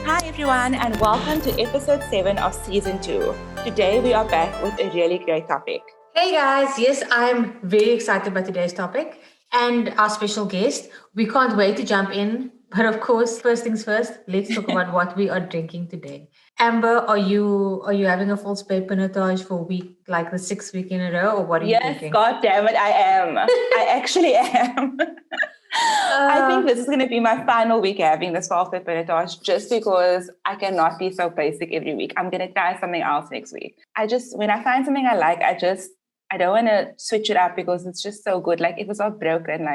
Hi everyone, and welcome to episode 7 of season 2. Today we are back with a really great topic. Hey guys, yes, I'm very excited about today's topic and our special guest. We can't wait to jump in, but of course, first things first, let's talk about what we are drinking today. Amber, are you having a false Bay Pinotage for week like the 6th week in a row, or what are you Yes, drinking? god damn it, I am. I actually am. I think this is going to be my final week having this false Bay Pinotage just because I cannot be so basic every week. I'm going to try something else next week. When I find something I like, I don't want to switch it up because it's just so good. Like if it's all broken,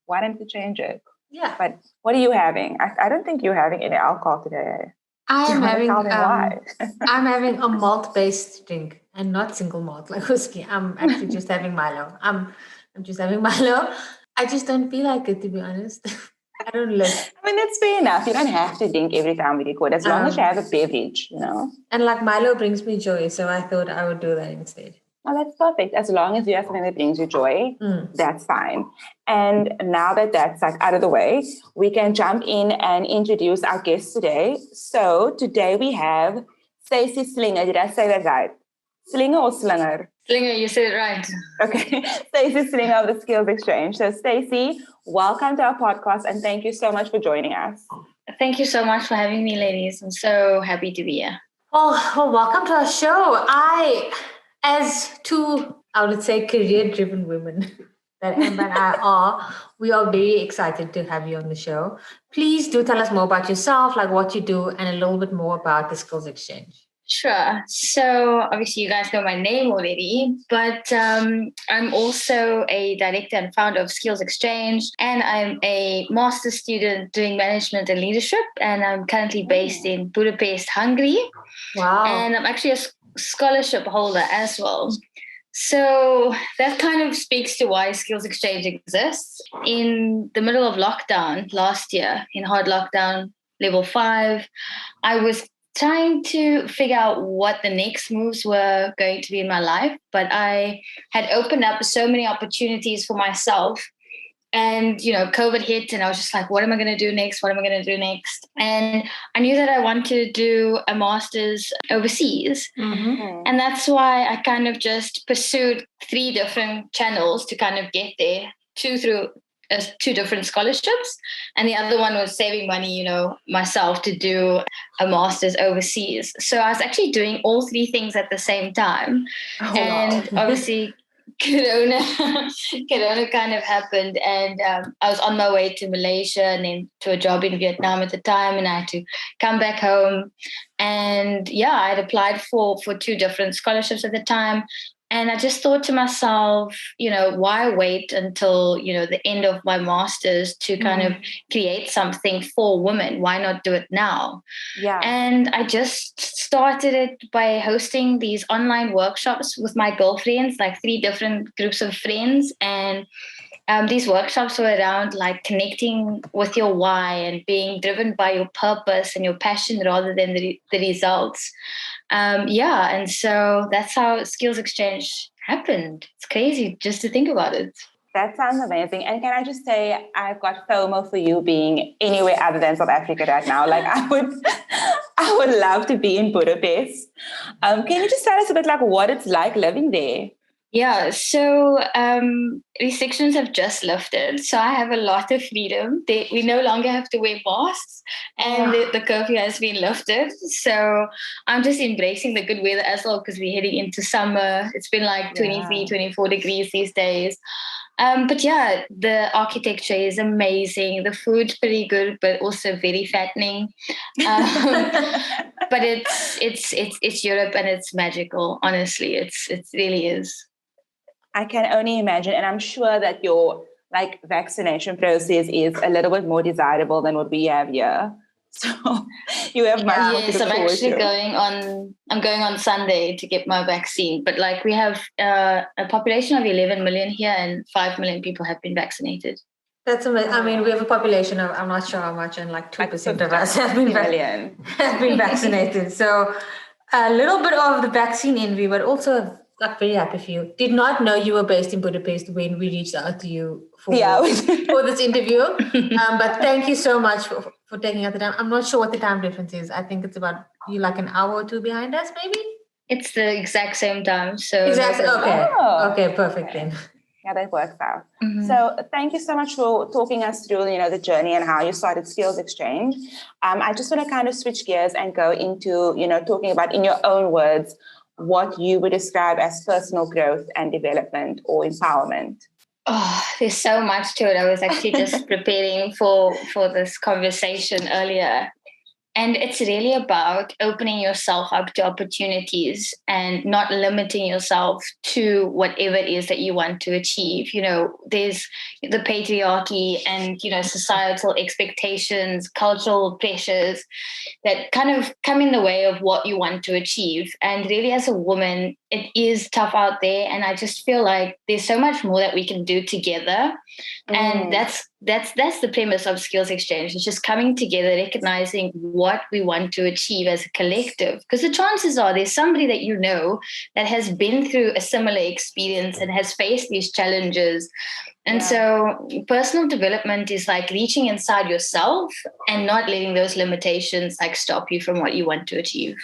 why don't you change it? Yeah. But what are you having? I don't think you're having any alcohol today. I'm having Tell me why. I'm having a malt-based drink and not single malt like whiskey. I'm actually just having Milo. I'm just having Milo. I just don't feel like it, to be honest. I don't look. I mean, that's fair enough. You don't have to drink every time we record, as long as you have a beverage, And like Milo brings me joy, so I thought I would do that instead. Oh, that's perfect. As long as you have something that brings you joy, that's fine. And now that that's out of the way, we can jump in and introduce our guest today. So today we have Stacey Slinger. Did I say that right? Slinger or Slinger? Slinger, you said it right. Okay. Stacey Slinger of the Skills Exchange. So Stacey, welcome to our podcast and thank you so much for joining us. Thank you so much for having me, ladies. I'm so happy to be here. Well, welcome to our show. As two, I would say, career-driven women that Amber and I are, we are very excited to have you on the show. Please do tell us more about yourself, like what you do, and a little bit more about the Skills Exchange. Sure. So obviously you guys know my name already, but I'm also a director and founder of Skills Exchange, and I'm a master's student doing management and leadership, and I'm currently based in Budapest, Hungary. Wow. And I'm actually a scholarship holder as well. So that kind of speaks to why Skills Exchange exists. In the middle of lockdown last year, in hard lockdown, level 5, I was trying to figure out what the next moves were going to be in my life, but I had opened up so many opportunities for myself. And, COVID hit and I was just like, what am I going to do next? What am I going to do next? And I knew that I wanted to do a master's overseas. Mm-hmm. And that's why I kind of just pursued 3 different channels to kind of get there, 2 through 2 different scholarships. And the other one was saving money, myself to do a master's overseas. So I was actually doing all 3 things at the same time. And obviously Corona kind of happened, and I was on my way to Malaysia and then to a job in Vietnam at the time, and I had to come back home. And I had applied for 2 different scholarships at the time. And I just thought to myself, why wait until, the end of my master's to kind of create something for women? Why not do it now? Yeah. And I just started it by hosting these online workshops with my girlfriends, like 3 different groups of friends. And these workshops were around like connecting with your why and being driven by your purpose and your passion rather than the results. And so that's how Skills Exchange happened. It's crazy just to think about it. That sounds amazing. And can I just say, I've got FOMO for you being anywhere other than South Africa right now. Like I would love to be in Budapest. Can you just tell us a bit like what it's like living there? Yeah, so restrictions have just lifted. So I have a lot of freedom. We no longer have to wear masks, and the curfew has been lifted. So I'm just embracing the good weather as well because we're heading into summer. It's been like 23, 24 degrees these days. But the architecture is amazing. The food's pretty good, but also very fattening. But it's Europe and it's magical. Honestly, it really is. I can only imagine, and I'm sure that your vaccination process is a little bit more desirable than what we have here. So you have much more to look I'm forward actually to. I'm going on Sunday to get my vaccine. But we have a population of 11 million here, and 5 million people have been vaccinated. That's amazing. I mean, we have a population of, I'm not sure how much, and 2% of us have been vaccinated. So a little bit of the vaccine envy, but also very happy for you. Did not know you were based in Budapest when we reached out to you for this interview. But thank you so much for taking out the time. I'm not sure what the time difference is. I think it's about like an hour or two behind us, maybe? It's the exact same time. So exactly. Okay. Oh, okay, perfect then. Yeah, that works out. So thank you so much for talking us through, the journey and how you started Skills Exchange. I just want to kind of switch gears and go into, talking about, in your own words, what you would describe as personal growth and development or empowerment. Oh, there's so much to it. I was actually just preparing for this conversation earlier. And it's really about opening yourself up to opportunities and not limiting yourself to whatever it is that you want to achieve. There's the patriarchy and, societal expectations, cultural pressures that kind of come in the way of what you want to achieve. And really, as a woman, it is tough out there. And I just feel like there's so much more that we can do together. And that's the premise of Skills Exchange. It's just coming together, recognizing what we want to achieve as a collective. Because the chances are there's somebody that that has been through a similar experience and has faced these challenges. And so personal development is like reaching inside yourself and not letting those limitations like stop you from what you want to achieve.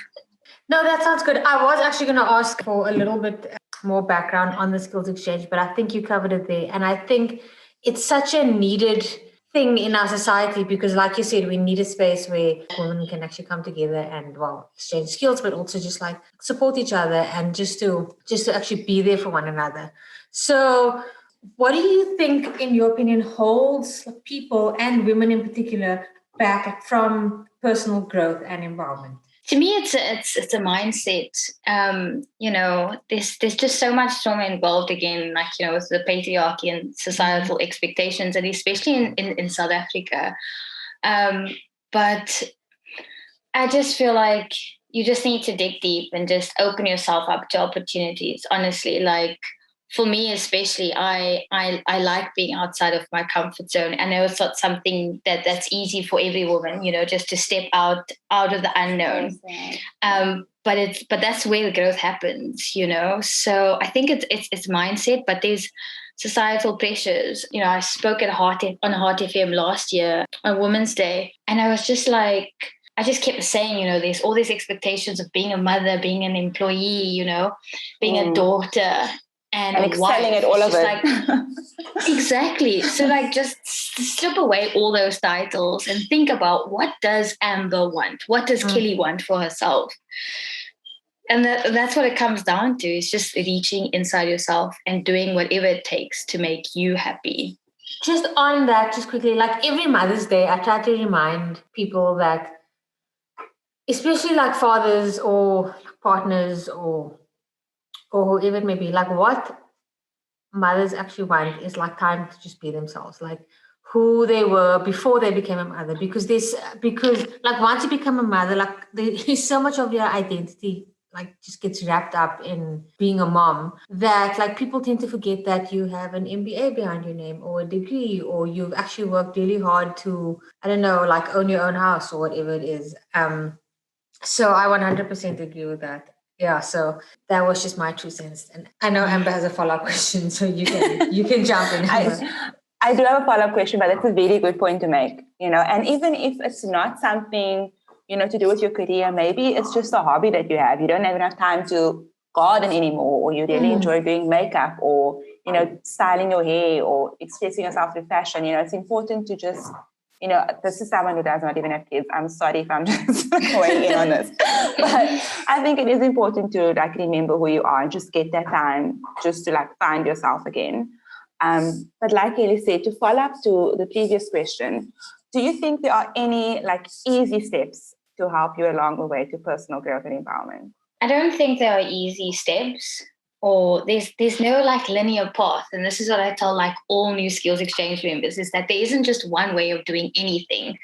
No, that sounds good. I was actually going to ask for a little bit more background on the Skills Exchange, but I think you covered it there. And I think it's such a needed thing in our society because, like you said, we need a space where women can actually come together and, exchange skills, but also just like support each other and just to actually be there for one another. So what do you think, in your opinion, holds people and women in particular back from personal growth and empowerment? To me, it's a mindset. There's just so much trauma involved again, with the patriarchy and societal expectations, and especially in South Africa. But I just feel like you just need to dig deep and just open yourself up to opportunities. Honestly, for me especially, I like being outside of my comfort zone. I know it's not something that's easy for every woman, just to step out of the unknown. But that's where the growth happens, So I think it's mindset, but there's societal pressures. I spoke on Heart FM last year on Women's Day, and I was just like, I just kept saying, there's all these expectations of being a mother, being an employee, being a daughter. And excelling at all of it. Exactly. So just strip away all those titles and think about, what does Amber want? What does Kelly want for herself? And that's what it comes down to. It's just reaching inside yourself and doing whatever it takes to make you happy. Just on that, just quickly, every Mother's Day, I try to remind people that, especially fathers or partners or whoever it may be, what mothers actually want is time to just be themselves, who they were before they became a mother. Because once you become a mother, there's so much of your identity just gets wrapped up in being a mom that people tend to forget that you have an MBA behind your name or a degree, or you've actually worked really hard to, I don't know, own your own house or whatever it is. So I 100% agree with that. Yeah, so that was just my 2 cents. And I know Amber has a follow-up question, so you can jump in. I do have a follow-up question, but that's a very good point to make, and even if it's not something, to do with your career, maybe it's just a hobby that you have. You don't have enough time to garden anymore, or you really enjoy doing makeup or, styling your hair or expressing yourself through fashion. It's important to just, this is someone who does not even have kids. I'm sorry if I'm just weighing in on this. But I think it is important to remember who you are and just get that time just to find yourself again. But like Kelly said, to follow up to the previous question, do you think there are any easy steps to help you along the way to personal growth and empowerment? I don't think there are easy steps, or there's no linear path. And this is what I tell all new Skills Exchange members, is that there isn't just one way of doing anything.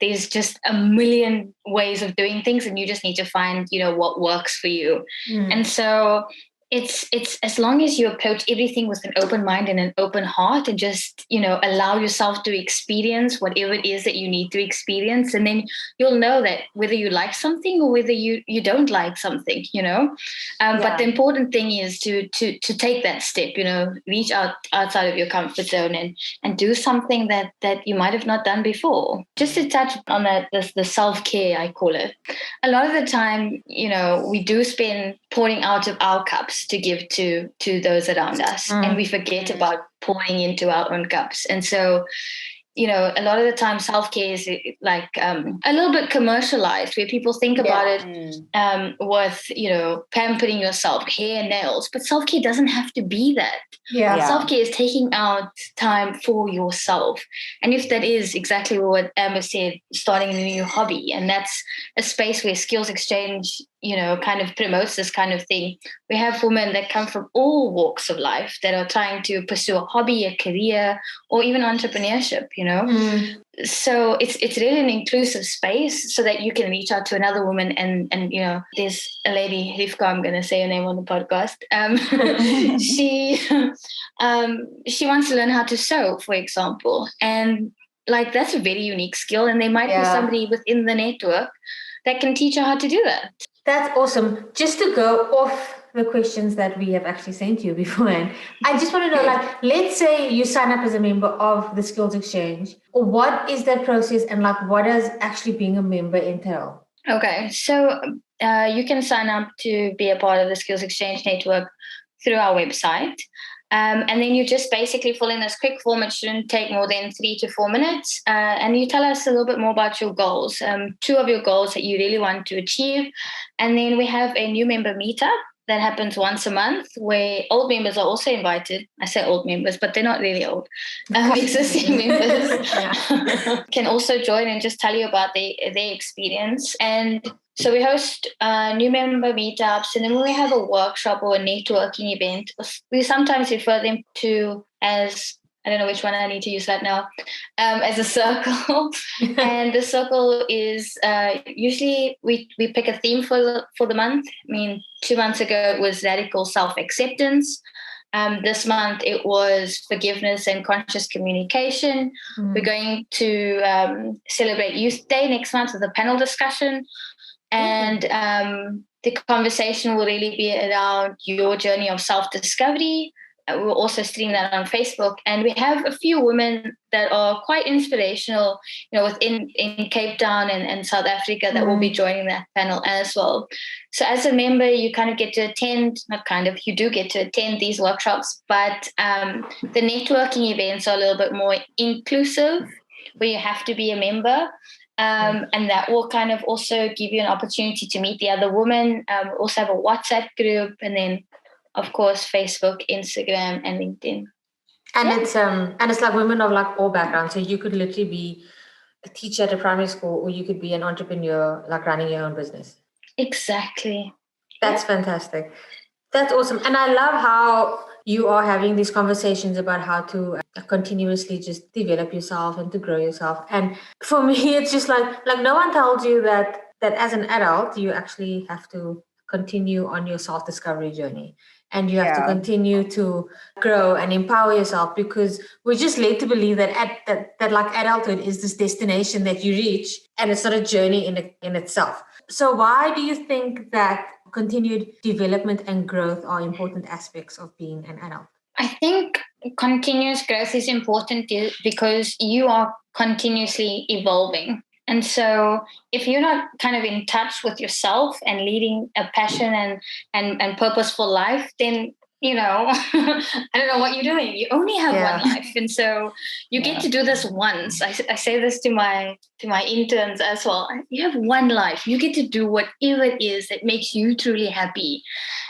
There's just a million ways of doing things, and you just need to find, what works for you. And so it's as long as you approach everything with an open mind and an open heart, and just, allow yourself to experience whatever it is that you need to experience. And then you'll know that whether you like something or whether you don't like something, But the important thing is to take that step, reach outside of your comfort zone and do something that you might have not done before. Just to touch on the self-care, I call it. A lot of the time, we do spend pouring out of our cups to give to those around us, and we forget about pouring into our own cups. And so, a lot of the time self-care is like a little bit commercialized, where people think about it with, pampering yourself, hair and nails. But self-care doesn't have to be that. Self-care is taking out time for yourself. And if that is exactly what Amber said, starting a new hobby, and that's a space where Skills Exchange, kind of promotes this kind of thing. We have women that come from all walks of life that are trying to pursue a hobby, a career, or even entrepreneurship, So it's really an inclusive space so that you can reach out to another woman. And there's a lady, Rivka, I'm going to say her name on the podcast. She wants to learn how to sew, for example. And that's a very unique skill. And there might be somebody within the network that can teach her how to do that. That's awesome. Just to go off the questions that we have actually sent you beforehand, I just want to know, let's say you sign up as a member of the Skills Exchange. What is that process, and what does actually being a member entail? Okay, so you can sign up to be a part of the Skills Exchange network through our website. And then you just basically fill in this quick form. It shouldn't take more than 3 to 4 minutes. And you tell us a little bit more about your goals, 2 of your goals that you really want to achieve. And then we have a new member meetup that happens once a month, where old members are also invited. I say old members, but they're not really old. Existing members can also join and just tell you about their experience. And so we host new member meetups, and then when we have a workshop or a networking event, we sometimes refer them to as, I don't know which one I need to use that now, as a circle. And the circle is usually we pick a theme for the month. I mean, 2 months ago it was radical self-acceptance. This month it was forgiveness and conscious communication. We're going to celebrate Youth Day next month with a panel discussion. And the conversation will really be around your journey of self-discovery. We'll also stream that on Facebook. And we have a few women that are quite inspirational, within Cape Town and South Africa that will be joining that panel as well. So as a member, you kind of get to attend, you do get to attend these workshops, but the networking events are a little bit more inclusive, where you have to be a member. And that will kind of also give you an opportunity to meet the other women. We also have a WhatsApp group, and then, of course, Facebook, Instagram, and LinkedIn. And it's women of all backgrounds. So you could literally be a teacher at a primary school, or you could be an entrepreneur, running your own business. Exactly. That's fantastic. That's awesome. And I love how you are having these conversations about how to continuously just develop yourself and to grow yourself. And for me, it's just no one tells you that as an adult, you actually have to continue on your self-discovery journey. And you have to continue to grow and empower yourself, because we're just led to believe that adulthood is this destination that you reach, and it's not a journey in itself. So why do you think that continued development and growth are important aspects of being an adult? I think continuous growth is important because you are continuously evolving. And so if you're not kind of in touch with yourself and leading a passion and purposeful life, then, I don't know what you're doing. You only have one life. And so you get to do this once. I say this to my interns as well. You have one life. You get to do whatever it is that makes you truly happy.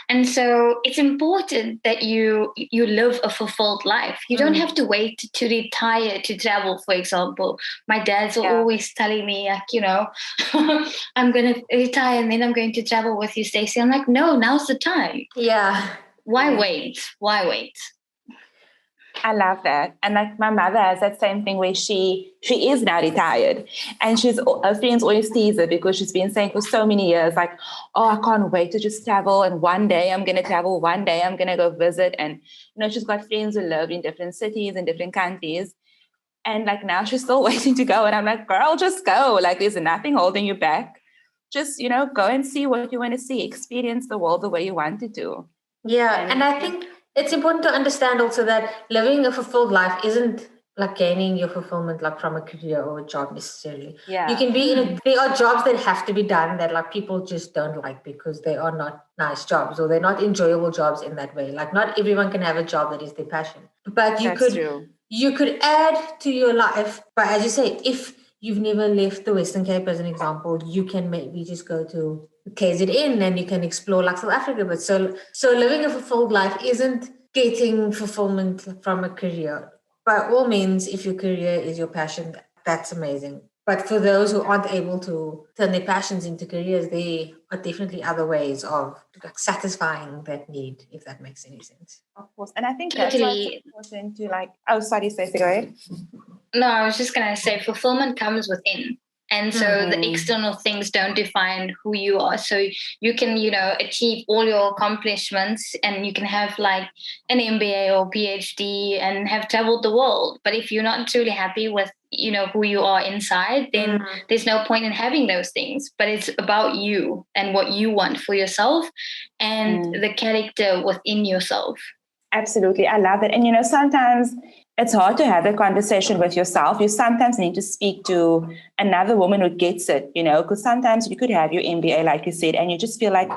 And so it's important that you live a fulfilled life. You don't have to wait to retire to travel, for example. My dad's always telling me, I'm going to retire and then I'm going to travel with you, Stacey. I'm like, no, now's the time. Yeah. Why wait? I love that. And like my mother has that same thing where she is now retired, and her friends always tease her because she's been saying for so many years, like, oh, I can't wait to just travel. And one day I'm going to travel. One day I'm going to go visit. And, she's got friends who live in different cities and different countries. And like now she's still waiting to go. And I'm like, girl, just go. Like there's nothing holding you back. Just, go and see what you want to see. Experience the world the way you want to do. Yeah. And I think it's important to understand also that living a fulfilled life isn't like gaining your fulfillment like from a career or a job necessarily. Yeah. You can be there are jobs that have to be done that like people just don't like because they are not nice jobs or they're not enjoyable jobs in that way. Like not everyone can have a job that is their passion. But you could add to your life, but as you say, if you've never left the Western Cape as an example, you can maybe just go to KZN and you can explore like South Africa. But so living a fulfilled life isn't getting fulfillment from a career. By all means, if your career is your passion, that's amazing. But for those who aren't able to turn their passions into careers, there are definitely other ways of like, satisfying that need, if that makes any sense. Of course. And I think that's why it's important to like, oh, sorry, Stacey, go ahead. No, I was just going to say fulfillment comes within. And so the external things don't define who you are. So you can, achieve all your accomplishments and you can have like an MBA or PhD and have traveled the world. But if you're not truly happy with, who you are inside, then there's no point in having those things. But it's about you and what you want for yourself and the character within yourself. Absolutely. I love it. And, sometimes it's hard to have a conversation with yourself. You sometimes need to speak to another woman who gets it, because sometimes you could have your MBA, like you said, and you just feel like,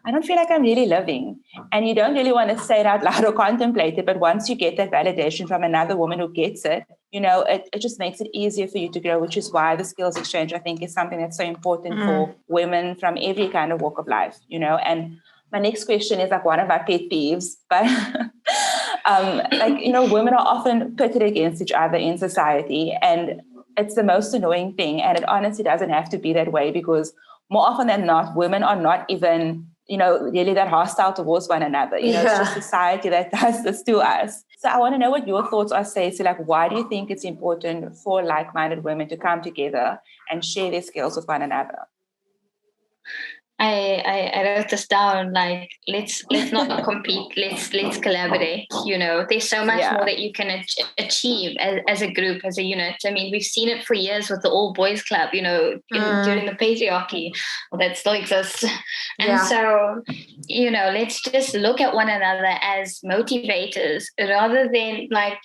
I don't feel like I'm really living. And you don't really want to say it out loud or contemplate it. But once you get that validation from another woman who gets it, it just makes it easier for you to grow, which is why the skills exchange, I think, is something that's so important for women from every kind of walk of life, and my next question is like one of my pet peeves, but women are often pitted against each other in society, and it's the most annoying thing. And it honestly doesn't have to be that way, because more often than not, women are not even, really that hostile towards one another. It's just society that does this to us. So I want to know what your thoughts are, Stacey. Like, why do you think it's important for like-minded women to come together and share their skills with one another? I wrote this down, like, let's not compete, let's collaborate. There's so much more that you can achieve as a group, as a unit. I mean, we've seen it for years with the all boys club, during the patriarchy that still exists. And so, let's just look at one another as motivators rather than like,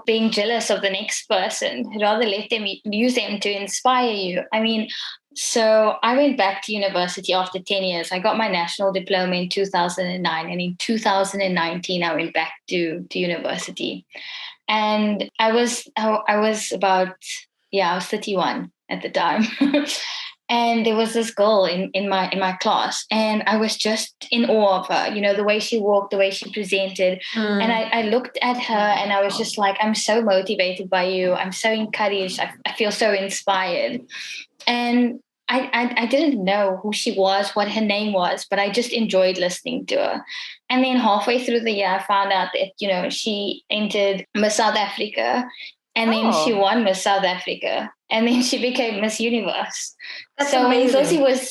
being jealous of the next person. Rather let them use them to inspire you. I mean, so I went back to university after 10 years. I got my national diploma in 2009. And in 2019, I went back to university. And I was about, I was 31 at the time. And there was this girl in my class, and I was just in awe of her, the way she walked, the way she presented. And I looked at her and I was just like, I'm so motivated by you. I'm so encouraged. I feel so inspired. And I didn't know who she was, what her name was, but I just enjoyed listening to her. And then halfway through the year, I found out that, she entered Miss South Africa, and then she won Miss South Africa, and then she became Miss Universe. That's so amazing. when Zosie was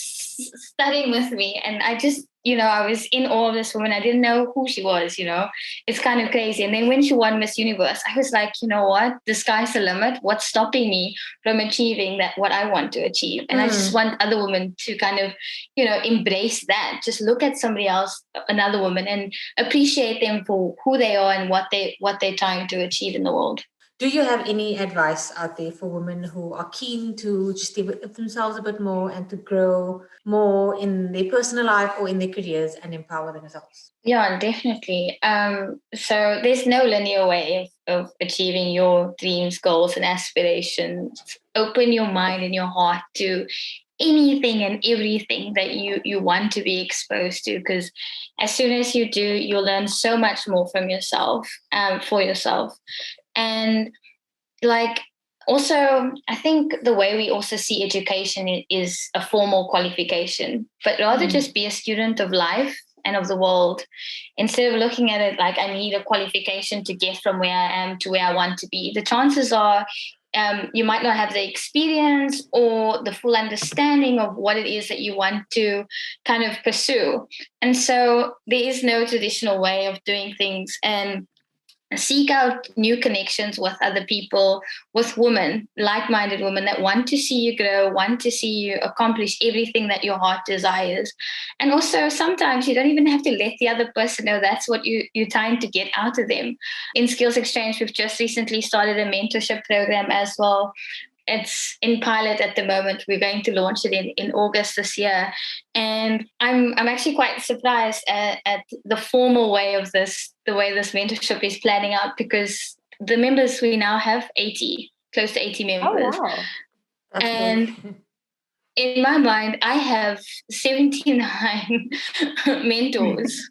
studying with me, and I just, I was in awe of this woman. I didn't know who she was, It's kind of crazy. And then when she won Miss Universe, I was like, you know what? The sky's the limit. What's stopping me from achieving what I want to achieve? And I just want other women to kind of, embrace that. Just look at somebody else, another woman, and appreciate them for who they are and what they're trying to achieve in the world. Do you have any advice out there for women who are keen to just develop themselves a bit more and to grow more in their personal life or in their careers and empower themselves? Yeah, definitely. So there's no linear way of achieving your dreams, goals, and aspirations. Open your mind and your heart to anything and everything that you want to be exposed to, because as soon as you do, you'll learn so much more from yourself, for yourself. And like, also, I think the way we also see education is a formal qualification, but rather just be a student of life and of the world, instead of looking at it like I need a qualification to get from where I am to where I want to be, the chances are you might not have the experience or the full understanding of what it is that you want to kind of pursue. And so there is no traditional way of doing things, and seek out new connections with other people, with women, like-minded women that want to see you grow, want to see you accomplish everything that your heart desires. And also sometimes you don't even have to let the other person know that's what you're trying to get out of them. In Skills Exchange, we've just recently started a mentorship program as well. It's in pilot at the moment. We're going to launch it in August this year. And I'm actually quite surprised at the formal way of this, the way this mentorship is planning out, because the members, we now have 80, close to 80 members. Oh, wow. That's And good. in my mind, I have 79 mentors,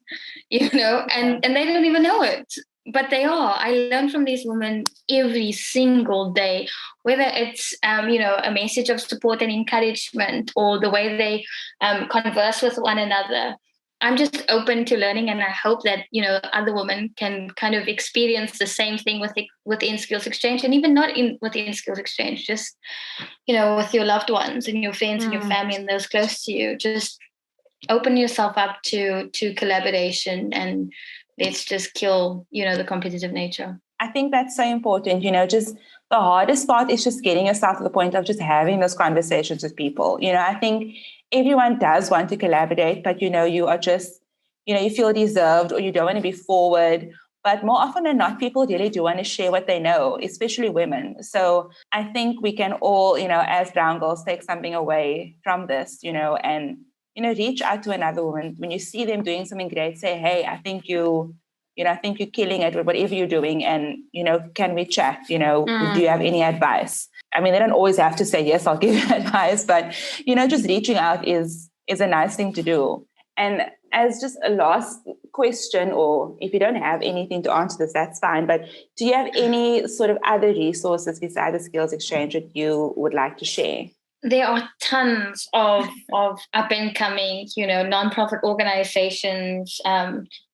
and they don't even know it. But they are. I learn from these women every single day, whether it's, a message of support and encouragement, or the way they converse with one another. I'm just open to learning, and I hope that, other women can kind of experience the same thing within Skills Exchange, and even not within Skills Exchange, just, with your loved ones and your friends and your family and those close to you. Just open yourself up to collaboration, and let's just kill, the competitive nature. I think that's so important. Just the hardest part is just getting yourself to the point of just having those conversations with people. I think everyone does want to collaborate, but, you are just, you feel reserved, or you don't want to be forward. But more often than not, people really do want to share what they know, especially women. So I think we can all, as brown girls, take something away from this, and, reach out to another woman. When you see them doing something great, say, hey, I think you're killing it with whatever you're doing. And, can we chat? Do you have any advice? I mean, they don't always have to say, yes, I'll give you advice, but, just reaching out is a nice thing to do. And as just a last question, or if you don't have anything to answer this, that's fine. But do you have any sort of other resources besides the Skills Exchange that you would like to share? There are tons of up and coming, nonprofit organizations,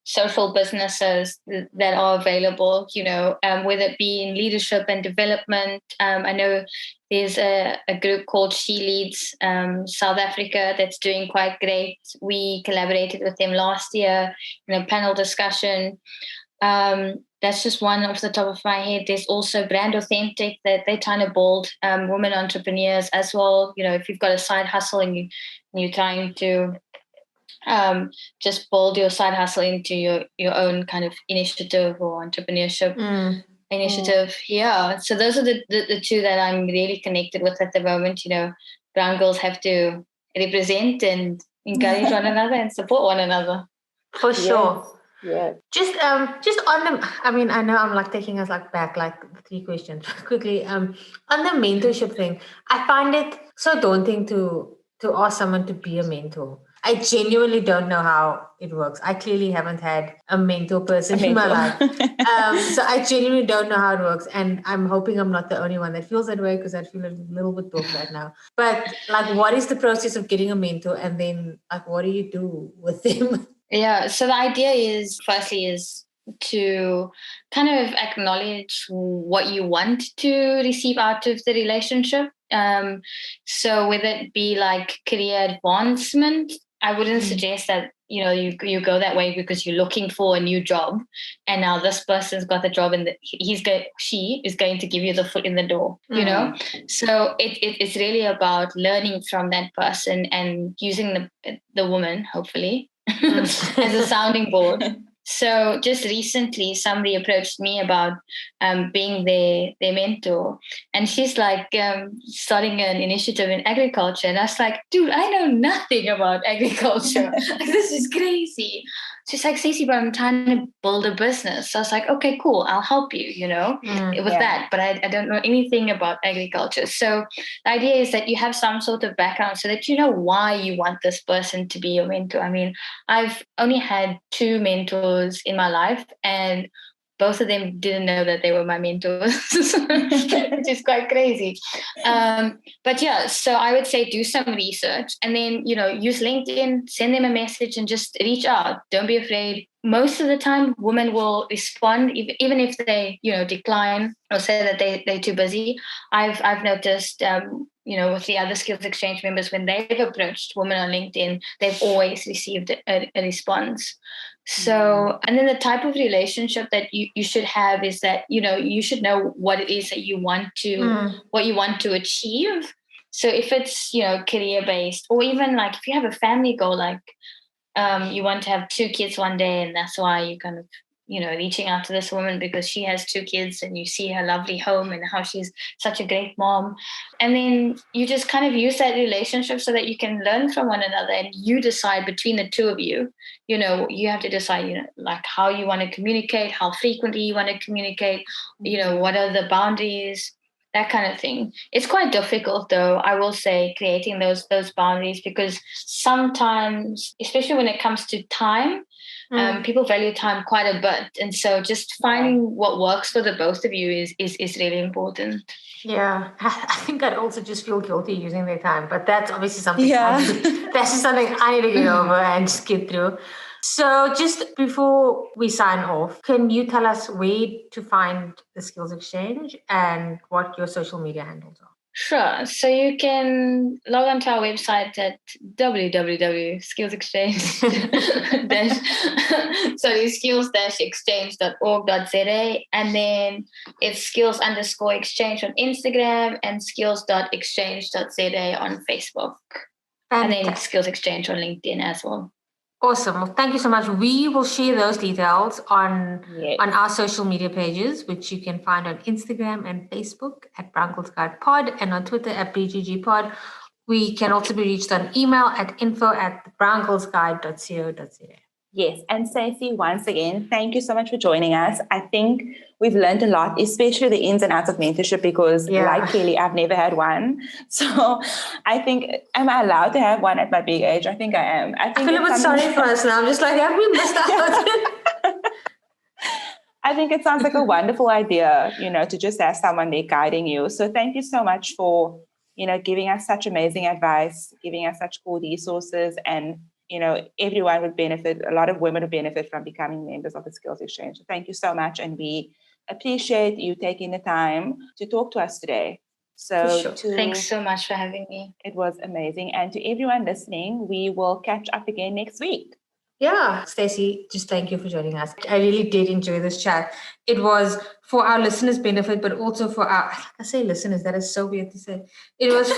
social businesses that are available, whether it be in leadership and development. I know there's a group called She Leads South Africa that's doing quite great. We collaborated with them last year in a panel discussion. That's just one off the top of my head. There's also Brand Authentic, that they're trying to build women entrepreneurs as well. If you've got a side hustle and you're trying to just build your side hustle into your own kind of initiative or entrepreneurship initiative. Yeah. So those are the two that I'm really connected with at the moment. Brown girls have to represent and encourage one another and support one another. For sure. Yeah. Just on the, I mean, I know I'm taking us back 3 questions quickly. On the mentorship thing, I find it so daunting to ask someone to be a mentor. I genuinely don't know how it works. I clearly haven't had a mentor person in my life. So I genuinely don't know how it works. And I'm hoping I'm not the only one that feels that way, because I feel a little bit broke right now. But what is the process of getting a mentor? And then what do you do with them? Yeah. So the idea is, firstly, is to kind of acknowledge what you want to receive out of the relationship. So whether it be career advancement, I wouldn't suggest that, you go that way because you're looking for a new job, and now this person's got the job and she is going to give you the foot in the door, So it's really about learning from that person and using the woman, hopefully, as a sounding board. So just recently, somebody approached me about being their mentor, and she's starting an initiative in agriculture. And I was like, dude, I know nothing about agriculture. This is crazy. She's like, Stacey, but I'm trying to build a business. So I was like, okay, cool. I'll help you, with that. But I don't know anything about agriculture. So the idea is that you have some sort of background so that you know why you want this person to be your mentor. I mean, I've only had 2 mentors in my life, both of them didn't know that they were my mentors, which is quite crazy. But yeah, so I would say do some research and then, use LinkedIn, send them a message and just reach out. Don't be afraid. Most of the time, women will respond, even if they, decline or say that they're too busy. I've noticed, with the other Skills Exchange members, when they've approached women on LinkedIn, they've always received a response. So, and then the type of relationship that you should have is that, you should know what it is that you want to achieve. So if it's, career-based, or even like if you have a family goal, like you want to have 2 kids one day, and that's why you kind of, reaching out to this woman because she has 2 kids and you see her lovely home and how she's such a great mom. And then you just kind of use that relationship so that you can learn from one another, and you decide between the two of you, you have to decide, like how you want to communicate, how frequently you want to communicate, what are the boundaries, that kind of thing. It's quite difficult, though, I will say, creating those boundaries, because sometimes, especially when it comes to time, people value time quite a bit. And so just finding what works for the both of you is really important. Yeah, I think I'd also just feel guilty using their time, but that's obviously something that's just something I need to get over and just get through. So just before we sign off, can you tell us where to find the Skills Exchange and what your social media handles are? Sure. So you can log on to our website at skills-exchange.org.za, and then it's skills_exchange on Instagram and skills.exchange.za on Facebook. And then Skills Exchange on LinkedIn as well. Awesome. Well, thank you so much. We will share those details on our social media pages, which you can find on Instagram and Facebook at Brown Girls Guide Pod, and on Twitter at BGG Pod. We can also be reached on email at info@browngirlsguide.co.za. Yes. And Stacey, once again, thank you so much for joining us. I think we've learned a lot, especially the ins and outs of mentorship, because like Kelly, I've never had one. So I think, am I allowed to have one at my big age? I think I am. I feel a bit sorry for us now. I'm just like, have we missed out? I think it sounds like a wonderful idea, to just have someone there guiding you. So thank you so much for, giving us such amazing advice, giving us such cool resources, and everyone would benefit, a lot of women would benefit from becoming members of the Skills Exchange. So thank you so much. And we appreciate you taking the time to talk to us today. So thanks so much for having me. It was amazing. And to everyone listening, we will catch up again next week. Yeah, Stacey, just thank you for joining us. I really did enjoy this chat. It was for our listeners' benefit, but also for our, like I say listeners, that is so weird to say. It was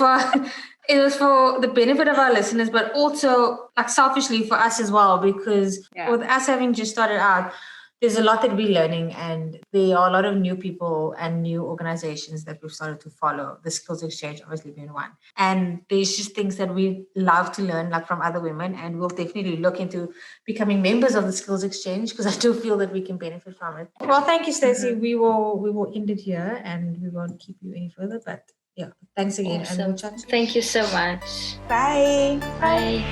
for the benefit of our listeners, but also like selfishly for us as well, because with us having just started out, there's a lot that we're learning, and there are a lot of new people and new organizations that we've started to follow, the Skills Exchange obviously being one. And there's just things that we love to learn, like from other women, and we'll definitely look into becoming members of the Skills Exchange, because I do feel that we can benefit from it. Well, thank you, Stacey. We will end it here, and we won't keep you any further, but thanks again. Awesome. And we'll chat. Thank you so much. Bye. Bye.